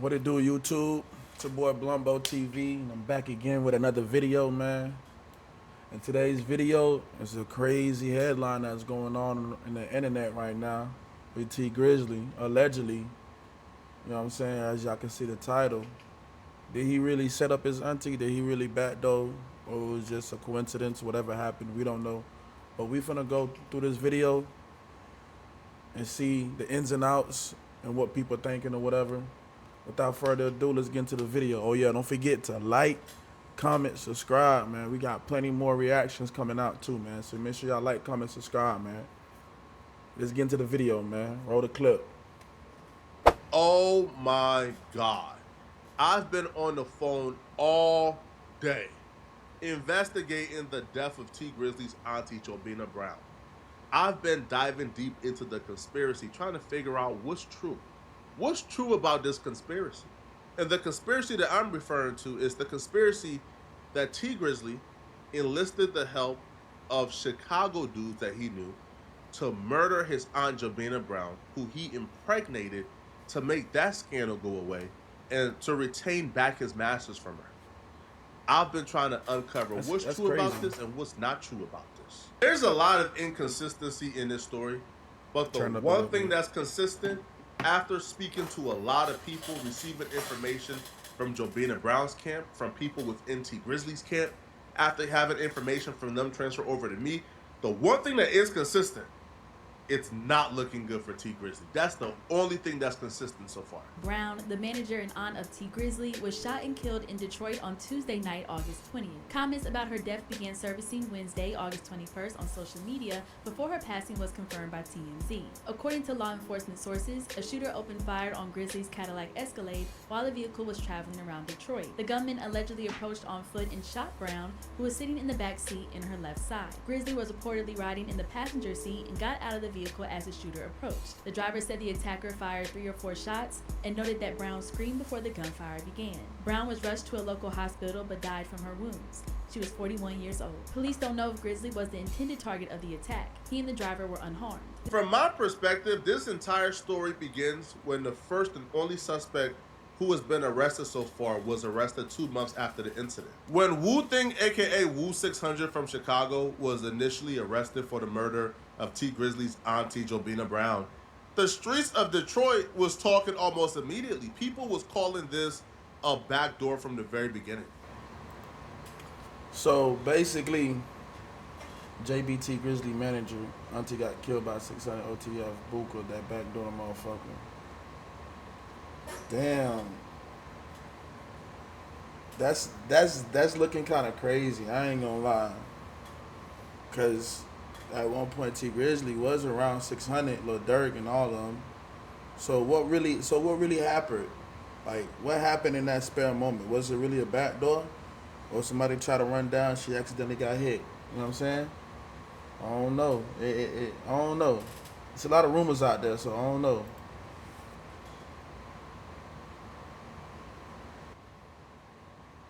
What it do, YouTube? It's your boy Blumbo TV, and I'm back again with another video, man. And today's video is a crazy headline that's going on in the internet right now with T Grizzly, allegedly. You know what I'm saying? As y'all can see the title. Did he really set up his auntie? Did he really backdoor? Or it was just a coincidence? Whatever happened, we don't know. But we finna go through this video and see the ins and outs and what people thinking or whatever. Without further ado, let's get into the video. Oh yeah, don't forget to like, comment, subscribe, man. We got plenty more reactions coming out too, man. So make sure y'all like, comment, subscribe, man. Let's get into the video, man. Roll the clip. Oh my God. I've been on the phone all day investigating the death of T Grizzly's auntie, Jobina Brown. I've been diving deep into the conspiracy, trying to figure out what's true. What's true about this conspiracy? And the conspiracy that I'm referring to is the conspiracy that T Grizzly enlisted the help of Chicago dudes that he knew to murder his aunt Jobina Brown, who he impregnated to make that scandal go away and to retain back his masters from her. I've been trying to uncover what's true crazy about this and what's not true about this. There's a lot of inconsistency in this story, but the one thing that's consistent, after speaking to a lot of people, receiving information from Jobina Brown's camp, from people within T Grizzly's camp, after having information from them transfer over to me, the one thing that is consistent, it's not looking good for T Grizzly. That's the only thing that's consistent so far. Brown, the manager and aunt of T Grizzly, was shot and killed in Detroit on Tuesday night, August 20th. Comments about her death began surfacing Wednesday, August 21st on social media before her passing was confirmed by TMZ. According to law enforcement sources, a shooter opened fire on Grizzly's Cadillac Escalade while the vehicle was traveling around Detroit. The gunman allegedly approached on foot and shot Brown, who was sitting in the back seat in her left side. Grizzly was reportedly riding in the passenger seat and got out of the vehicle as the shooter approached. The driver said the attacker fired 3 or 4 shots and noted that Brown screamed before the gunfire began. Brown was rushed to a local hospital but died from her wounds. She was 41 years old. Police don't know if Grizzly was the intended target of the attack. He and the driver were unharmed. From my perspective, this entire story begins when the first and only suspect who has been arrested so far was arrested 2 months after the incident. When Wu Thing, aka Wu 600 from Chicago, was initially arrested for the murder of T Grizzly's auntie Jobina Brown, the streets of Detroit was talking almost immediately. People was calling this a backdoor from the very beginning. So basically, JBT Grizzly manager, auntie got killed by 600 OTF Buka, that backdoor motherfucker. Damn. That's looking kind of crazy. I ain't gonna lie. Cause at one point T Grizzly was around 600, Lil Durk and all of them. So what really happened? Like, what happened in that spare moment? Was it really a backdoor, or somebody tried to run down? She accidentally got hit. You know what I'm saying? I don't know. I don't know. There's a lot of rumors out there, so I don't know.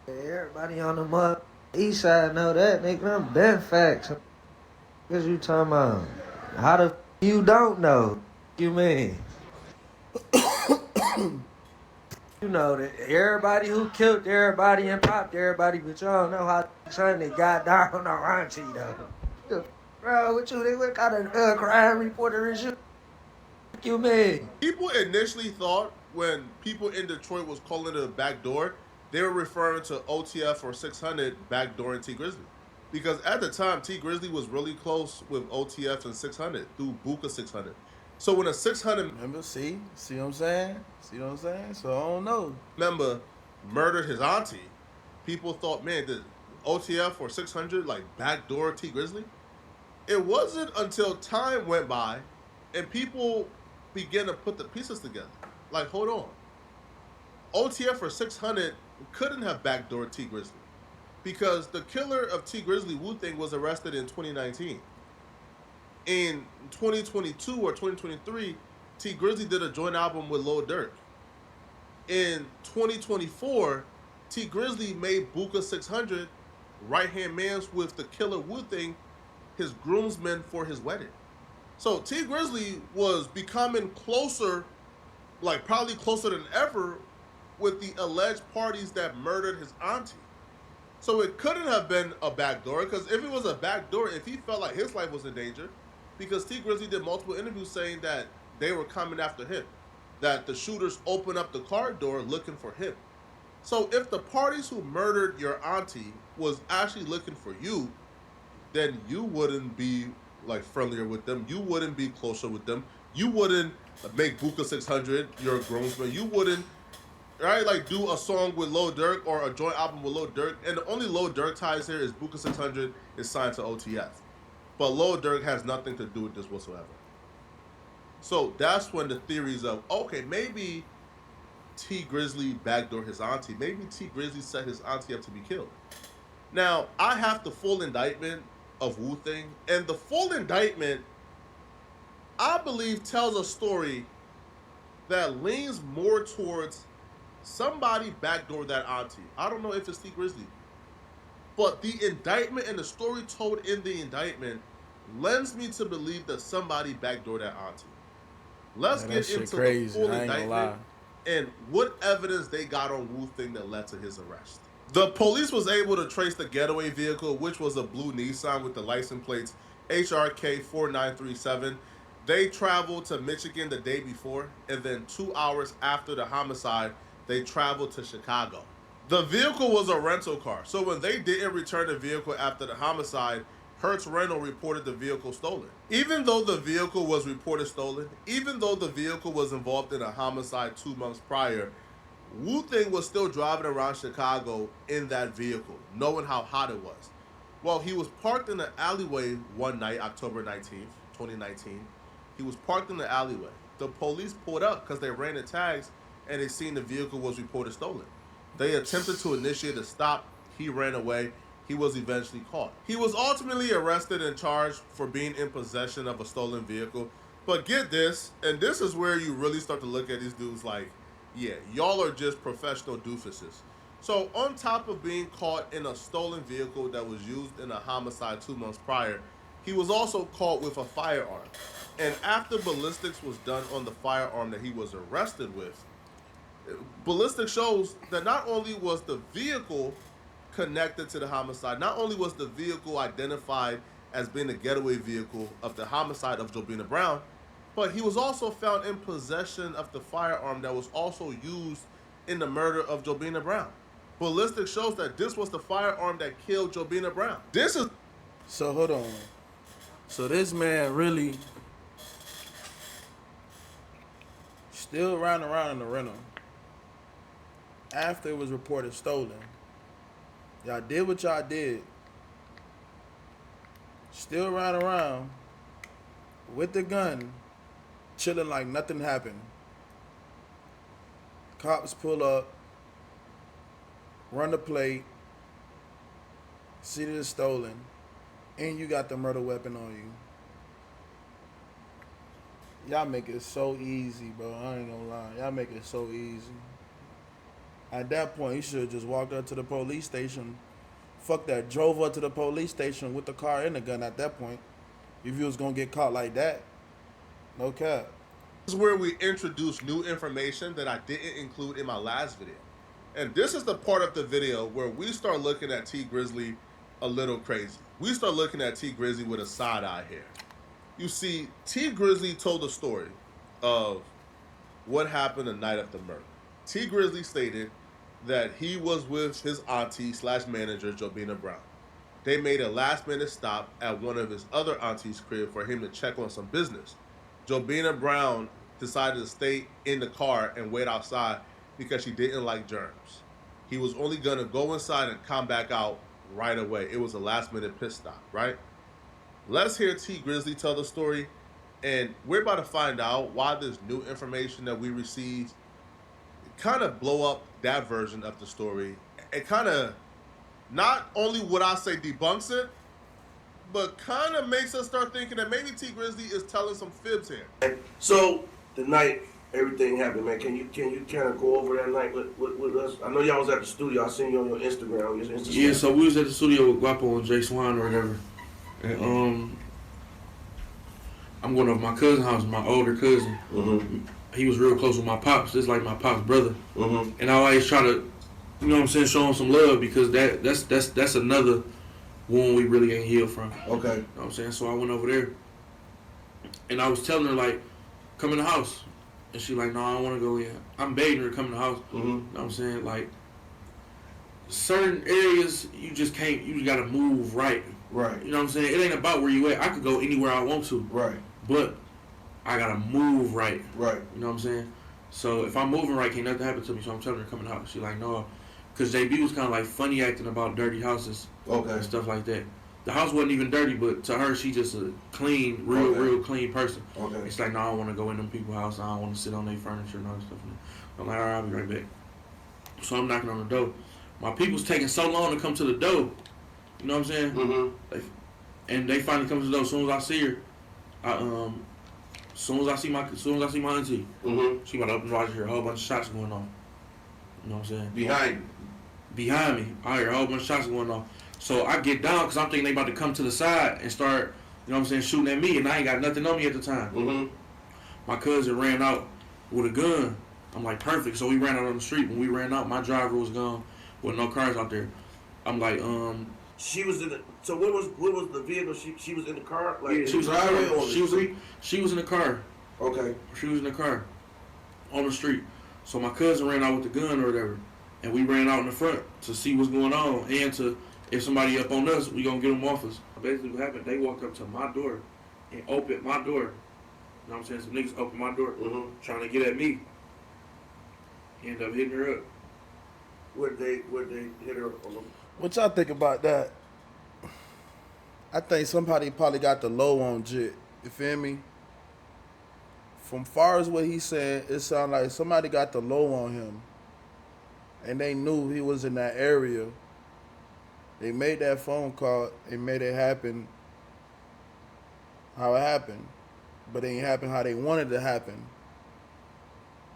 Everybody on the east side know that, nigga. Them been facts. What you talking about? How the you don't know? You mean? You know that everybody who killed everybody and popped everybody, but y'all don't know how Sunday got down on auntie though. Bro, what you think? What kind of crime reporter is you? What you mean? People initially thought when people in Detroit was calling it a backdoor, they were referring to OTF or 600 backdooring T Grizzly. Because at the time, T Grizzly was really close with OTF and 600 through Buka 600. So when a 600 Remember, see what I'm saying? See what I'm saying? So I don't know. member murdered his auntie, people thought, man, did OTF or 600 like backdoor T Grizzly? It wasn't until time went by and people began to put the pieces together. Like, hold on. OTF or 600 couldn't have backdoored T Grizzly because the killer of T Grizzly, Wu Thing, was arrested in 2019. In 2022 or 2023, T Grizzly did a joint album with Lil Durk. In 2024, T Grizzly made Buka 600 right-hand mans with the killer Wu Thing his groomsmen for his wedding. So T Grizzly was becoming closer, like probably closer than ever, with the alleged parties that murdered his auntie. So it couldn't have been a backdoor, because if it was a backdoor, if he felt like his life was in danger, because T Grizzly did multiple interviews saying that they were coming after him, that the shooters opened up the car door looking for him. So if the parties who murdered your auntie was actually looking for you, then you wouldn't be like friendlier with them. You wouldn't be closer with them. You wouldn't make Buka 600 your groomsman. You wouldn't, right, like do a song with Lil Durk or a joint album with Lil Durk. And the only Lil Durk ties here is Buka 600 is signed to OTF. But Lil Durk has nothing to do with this whatsoever. So that's when the theories of, okay, maybe T Grizzly backdoored his auntie. Maybe T Grizzly set his auntie up to be killed. Now, I have the full indictment of Wu-Thing, and the full indictment, I believe, tells a story that leans more towards somebody backdoored that auntie. I don't know if it's T Grizzly, but the indictment and the story told in the indictment lends me to believe that somebody backdoored that auntie. Let's get into the full indictment and what evidence they got on Wu-Thing that led to his arrest. The police was able to trace the getaway vehicle, which was a blue Nissan with the license plates HRK 4937. They traveled to Michigan the day before, and then 2 hours after the homicide, they traveled to Chicago. The vehicle was a rental car, so when they didn't return the vehicle after the homicide, Hertz Rental reported the vehicle stolen. Even though the vehicle was reported stolen, even though the vehicle was involved in a homicide 2 months prior, Wu-Thing was still driving around Chicago in that vehicle, knowing how hot it was. Well, he was parked in an alleyway one night, October 19th, 2019. He was parked in the alleyway. The police pulled up because they ran the tags and they seen the vehicle was reported stolen. They attempted to initiate a stop. He ran away. He was eventually caught. He was ultimately arrested and charged for being in possession of a stolen vehicle. But get this, and this is where you really start to look at these dudes like, yeah, y'all are just professional doofuses. So on top of being caught in a stolen vehicle that was used in a homicide 2 months prior, he was also caught with a firearm. And after ballistics was done on the firearm that he was arrested with, ballistics shows that not only was the vehicle connected to the homicide, not only was the vehicle identified as being the getaway vehicle of the homicide of Jobina Brown, but he was also found in possession of the firearm that was also used in the murder of Jobina Brown. Ballistics shows that this was the firearm that killed Jobina Brown. This is... So hold on. So this man really still ran around in the rental after it was reported stolen. Y'all did what y'all did. Still ran around with the gun, chilling like nothing happened. Cops pull up, run the plate, see that it's stolen, and you got the murder weapon on you. Y'all make it so easy, bro. I ain't gonna lie. Y'all make it so easy. At that point, you should have just walked up to the police station. Fuck that. Drove up to the police station with the car and the gun at that point. If you was gonna get caught like that, no cap. This is where we introduce new information that I didn't include in my last video. And this is the part of the video where we start looking at T Grizzly a little crazy. We start looking at T Grizzly with a side eye here. You see, T Grizzly told a story of what happened the night of the murder. T Grizzly stated that he was with his auntie / manager, Jobina Brown. They made a last minute stop at one of his other auntie's crib for him to check on some business. Jobina Brown decided to stay in the car and wait outside because she didn't like germs. He was only gonna go inside and come back out right away. It was a last minute pit stop, right? Let's hear T Grizzly tell the story, and we're about to find out why this new information that we received kind of blow up that version of the story. It kind of, not only would I say debunks it, but kind of makes us start thinking that maybe T Grizzly is telling some fibs here. So the night everything happened, man, can you kind of go over that night with us? I know y'all was at the studio. I seen you on your Instagram. Yeah, so we was at the studio with Guapo and Jay Swan or whatever. And I'm going over my cousin's house, my older cousin. Mm-hmm. he was real close with my pops. It's like my pops' brother. Mm-hmm. And I always try to, you know what I'm saying, show him some love because that's another wound we really ain't healed from. Okay. You know what I'm saying? So I went over there and I was telling her, like, come in the house. And she like, no, I don't want to go in. I'm begging her to come in the house. Mm-hmm. You know what I'm saying? Like, certain areas, you just can't, you just got to move right. Right. You know what I'm saying? It ain't about where you at. I could go anywhere I want to. Right. But I got to move right. Right. You know what I'm saying? So if I'm moving right, can't nothing happen to me. So I'm telling her to come in the house. She like, no. Because JB was kind of like funny acting about dirty houses. Okay. And stuff like that. The house wasn't even dirty, but to her, she just a clean, real clean person. Okay. It's like, no, I don't want to go in them people's house. I don't want to sit on their furniture and all that stuff. I'm like, all right, I'll be right back. So I'm knocking on the door. My people's taking so long to come to the door. You know what I'm saying? Mm-hmm. And they finally come to the door. As soon as I see her, as soon as I see my auntie, Mm-hmm. she about to open the door. I hear a whole bunch of shots going on. You know what I'm saying? Behind Me, I hear a whole bunch of shots going on. So I get down because I'm thinking they about to come to the side and start, you know what I'm saying, shooting at me, and I ain't got nothing on me at the time. Mm-hmm. My cousin ran out with a gun. I'm like, perfect. So we ran out on the street. When we ran out, my driver was gone with no cars out there. I'm like, She was in the. So what was the vehicle? She was in the car. Like yeah, she was in the car. She was in the car. Okay. She was in the car on the street. So my cousin ran out with the gun or whatever, and we ran out in the front to see what's going on and to, if somebody up on us, we gonna get them off us. Basically what happened, they walked up to my door and opened my door. You know what I'm saying? Some niggas opened my door, trying to get at me. Ended up hitting her up. Where'd they hit her on the... What y'all think about that? I think somebody probably got the low on Jit. You feel me? From far as what he said, it sounded like somebody got the low on him. And they knew he was in that area. They made that phone call and made it happen how it happened. But it ain't happen how they wanted it to happen.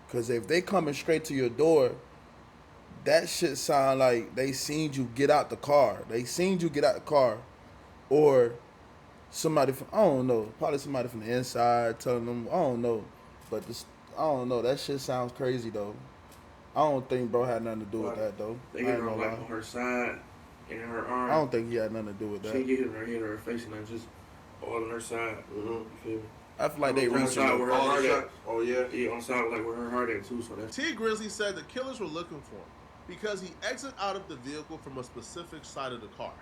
Because if they coming straight to your door, that shit sound like they seen you get out the car. They seen you get out the car. Or somebody from, I don't know, probably somebody from the inside telling them, I don't know. But this, I don't know, that shit sounds crazy though. I don't think bro had nothing to do with that though. They hit her like on her side and in her arm. I don't think he had nothing to do with that. She get hit in her head or her face and then just all on her side. You feel me? I feel like they on the reached side where her heart at. Oh yeah. Yeah, on the side like where her heart at too. So that's T. Grizley said the killers were looking for him because he exited out of the vehicle from a specific side of the car.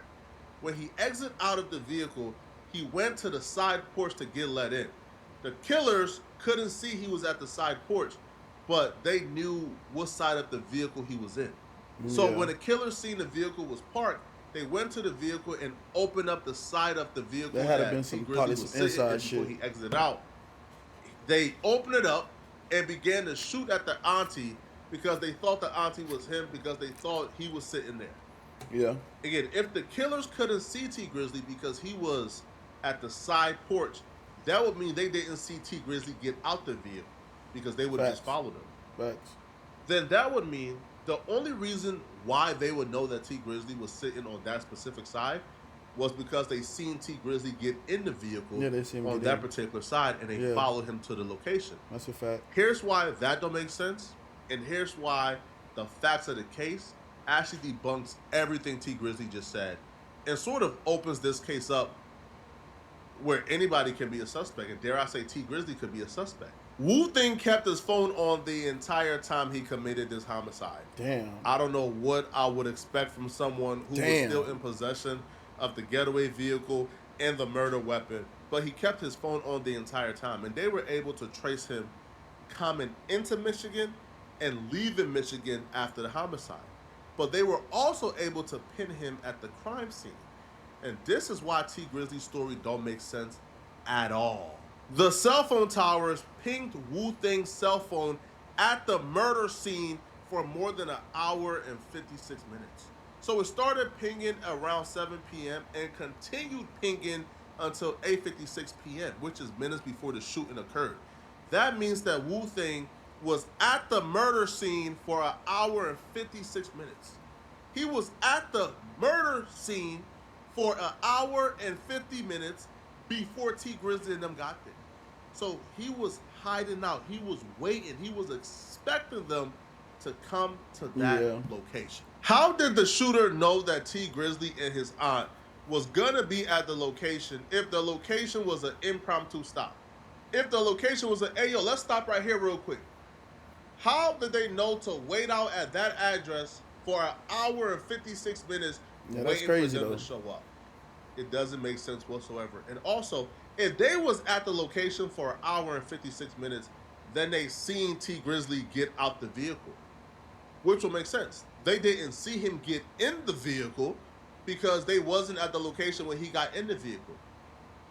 When he exited out of the vehicle, he went to the side porch to get let in. The killers couldn't see he was at the side porch, but they knew what side of the vehicle he was in. So when the killers seen the vehicle was parked, they went to the vehicle and opened up the side of the vehicle. There had that been some T. Grizley probably was some inside sitting in before shit. he exited out. They opened it up and began to shoot at the auntie because they thought the auntie was him because they thought he was sitting there. Yeah. Again, if the killers couldn't see T. Grizley because he was at the side porch, that would mean they didn't see T. Grizley get out the vehicle because they would have just followed him. Facts. Then that would mean the only reason why they would know that T. Grizley was sitting on that specific side was because they seen T. Grizley get in the vehicle they seen him on get that in. particular side and they followed him to the location. That's a fact. Here's why that don't make sense, and here's why the facts of the case actually debunks everything T. Grizley just said and sort of opens this case up where anybody can be a suspect, and dare I say T. Grizley could be a suspect. Wu Thing kept his phone on the entire time he committed this homicide. Damn. I don't know what I would expect from someone who was still in possession of the getaway vehicle and the murder weapon, but he kept his phone on the entire time, and they were able to trace him coming into Michigan and leaving Michigan after the homicide. But they were also able to pin him at the crime scene. And this is why T. Grizley's story don't make sense at all. The cell phone towers pinged Wu Thing's cell phone at the murder scene for more than an hour and 56 minutes. So it started pinging around 7 p.m. and continued pinging until 8:56 p.m., which is minutes before the shooting occurred. That means that Wu Thing was at the murder scene for an hour and 56 minutes. He was at the murder scene for an hour and 50 minutes before T. Grizley and them got there. So he was hiding out. He was waiting. He was expecting them to come to that Yeah. location. How did the shooter know that T Grizzly and his aunt was gonna be at the location if the location was an impromptu stop? If the location was hey yo, let's stop right here real quick. How did they know to wait out at that address for an hour and 56 minutes waiting crazy, for them though. to show up? It doesn't make sense whatsoever. And also, if they was at the location for an hour and 56 minutes, then they seen T Grizzly get out the vehicle, which will make sense. They didn't see him get in the vehicle because they wasn't at the location when he got in the vehicle.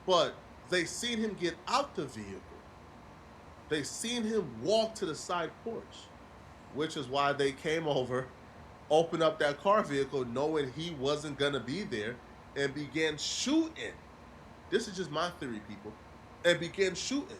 But they seen him get out the vehicle. They seen him walk to the side porch, which is why they came over, opened up that car vehicle knowing he wasn't gonna be there, and began shooting. This is just my theory, people. And began shooting.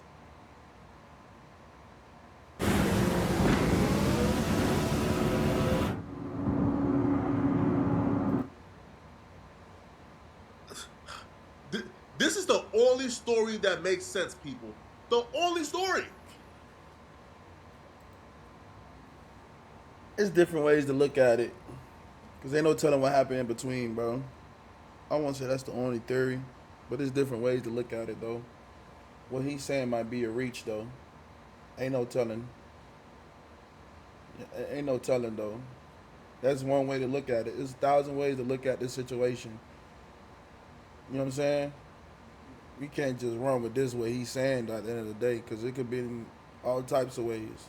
This is the only story that makes sense, people. The only story. It's different ways to look at it. Because ain't no telling what happened in between, bro. I won't say that's the only theory. But there's different ways to look at it, though. What he's saying might be a reach, though. Ain't no telling. Ain't no telling, though. That's one way to look at it. There's 1,000 ways to look at this situation. You know what I'm saying? We can't just run with this way he's saying at the end of the day, because it could be in all types of ways.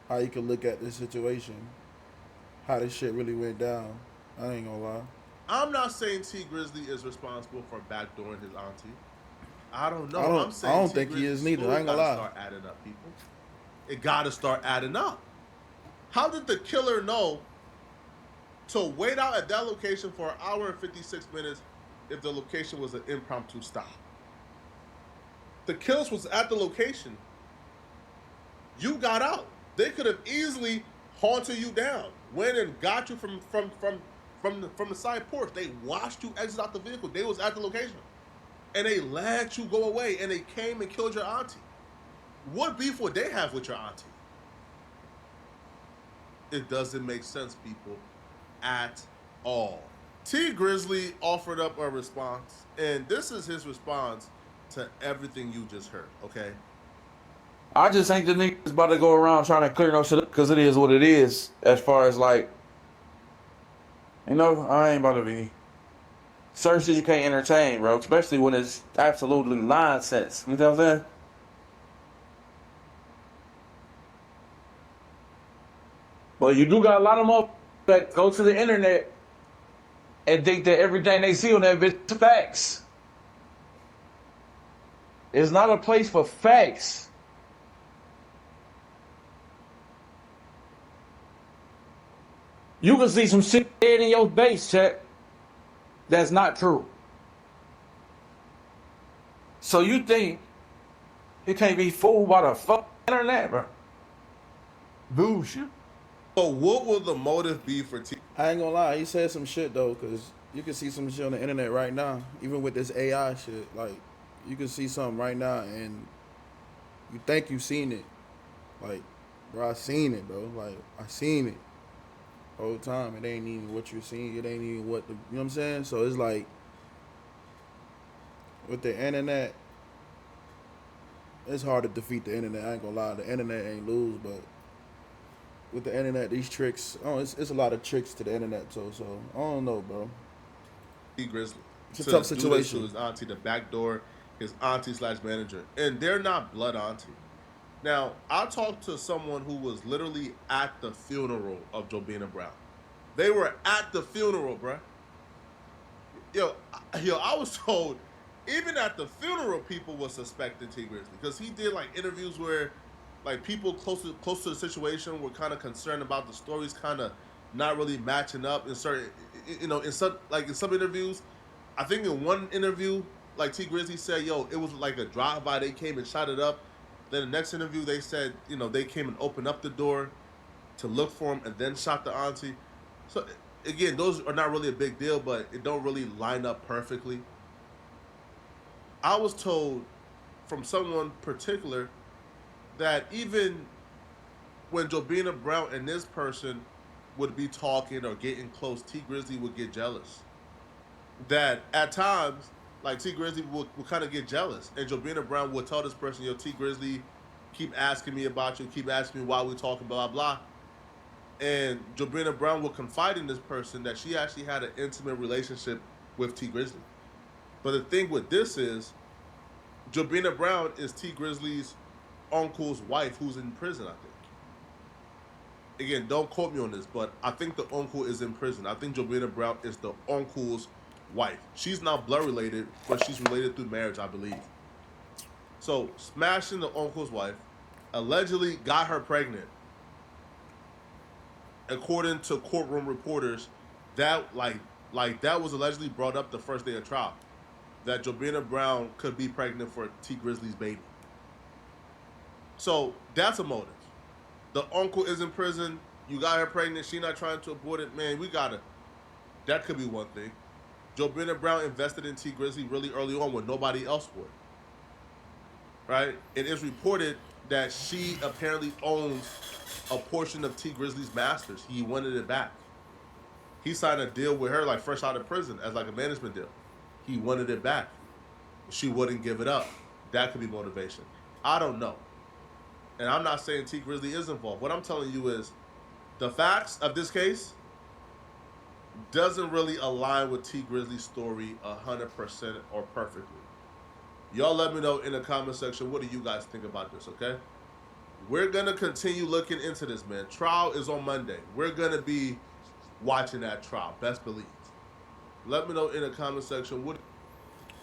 How you could look at this situation. How this shit really went down. I ain't gonna lie. I'm not saying T Grizzly is responsible for backdooring his auntie. I don't know. I'm saying I don't T think he is Grizzly's neither. I ain't gonna gotta lie. start adding up, people. It gotta start adding up. How did the killer know to wait out at that location for an hour and 56 minutes if the location was an impromptu stop? The killers was at the location. You got out. They could have easily haunted you down, went and got you from the side porch. They watched you exit out the vehicle. They was at the location, and they let you go away. And they came and killed your auntie. What beef would they have with your auntie? It doesn't make sense, people, at all. T Grizzly offered up a response, and this is his response to everything you just heard. Okay. I just think the niggas about to go around trying to clear no shit up because it is what it is. As far as like, you know, I ain't about to be. Certain shit you can't entertain, bro. Especially when it's absolutely nonsense. You know what I'm saying? But you do got a lot of motherfuckers that go to the internet and think that everything they see on that bitch is facts. It's not a place for facts. You can see some shit dead in your base, chat. That's not true. So you think you can't be fooled by the fucking internet, bro? Bullshit. So what will the motive be for T? I ain't gonna lie. He said some shit, though, because you can see some shit on the internet right now. Even with this AI shit. Like, you can see something right now, and you think you seen it. Like, bro, I seen it, bro. Like, I seen it. Whole time, it ain't even what you're seeing. It ain't even what the, you know what I'm saying? So it's like with the internet, it's hard to defeat the internet. I ain't gonna lie, the internet ain't lose, but with the internet, these tricks, it's a lot of tricks to the internet. So I don't know, bro. T Grizzly. It's a tough To situation. his auntie, the backdoor, his auntie / manager, and they're not blood auntie. Now, I talked to someone who was literally at the funeral of Jobina Brown. They were at the funeral, bruh. Yo, I was told even at the funeral, people were suspecting T Grizzly because he did like interviews where like people close to the situation were kind of concerned about the stories kind of not really matching up in certain, in some interviews. I think in one interview, like T Grizzly said, yo, it was like a drive-by. They came and shot it up. Then the next interview, they said, they came and opened up the door to look for him and then shot the auntie. So, again, those are not really a big deal, but it don't really line up perfectly. I was told from someone particular that even when Jobina Brown and this person would be talking or getting close, T Grizzly would get jealous. That at times, like T Grizzly would kind of get jealous, and Jobina Brown would tell this person, "Yo, T Grizzly, keep asking me about you, keep asking me why we talking, blah blah." And Jobina Brown will confide in this person that she actually had an intimate relationship with T Grizzly. But the thing with this is, Jobina Brown is T Grizzly's uncle's wife, who's in prison, I think. Again, don't quote me on this, but I think the uncle is in prison. I think Jobina Brown is the uncle's wife. She's not blood related, but she's related through marriage, I believe. So, smashing the uncle's wife, allegedly got her pregnant. According to courtroom reporters, that that was allegedly brought up the first day of trial. That Jobina Brown could be pregnant for T Grizzly's baby. So that's a motive. The uncle is in prison. You got her pregnant. She not trying to abort it. Man, we gotta. That could be one thing. Jobina Brown invested in T Grizzly really early on when nobody else would. Right? It is reported that she apparently owns a portion of T Grizzly's masters. He wanted it back. He signed a deal with her like fresh out of prison as like a management deal. He wanted it back. She wouldn't give it up. That could be motivation. I don't know. And I'm not saying T Grizzly is involved. What I'm telling you is the facts of this case doesn't really align with T Grizzly's story 100% or perfectly. Y'all let me know in the comment section, what do you guys think about this, okay? We're going to continue looking into this, man. Trial is on Monday. We're going to be watching that trial, best believe. Let me know in the comment section.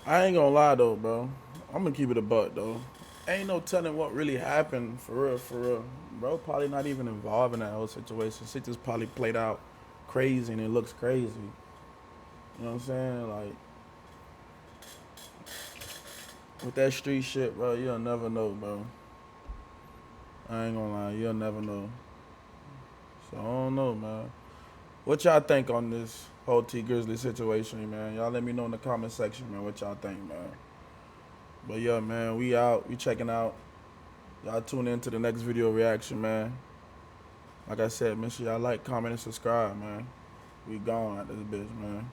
I ain't gonna lie though, bro. I'm gonna keep it a buck though. Ain't no telling what really happened for real, for real. Bro, probably not even involved in that whole situation. Shit just probably played out crazy and it looks crazy. You know what I'm saying? Like, with that street shit, bro, you'll never know, bro. I ain't gonna lie, you'll never know. So I don't know, man. What y'all think on this whole T Grizzly situation, man? Y'all let me know in the comment section, man, what y'all think, man. But yeah, man, we out. We checking out. Y'all tune in to the next video reaction, man. Like I said, make sure y'all like, comment, and subscribe, man. We gone at this bitch, man.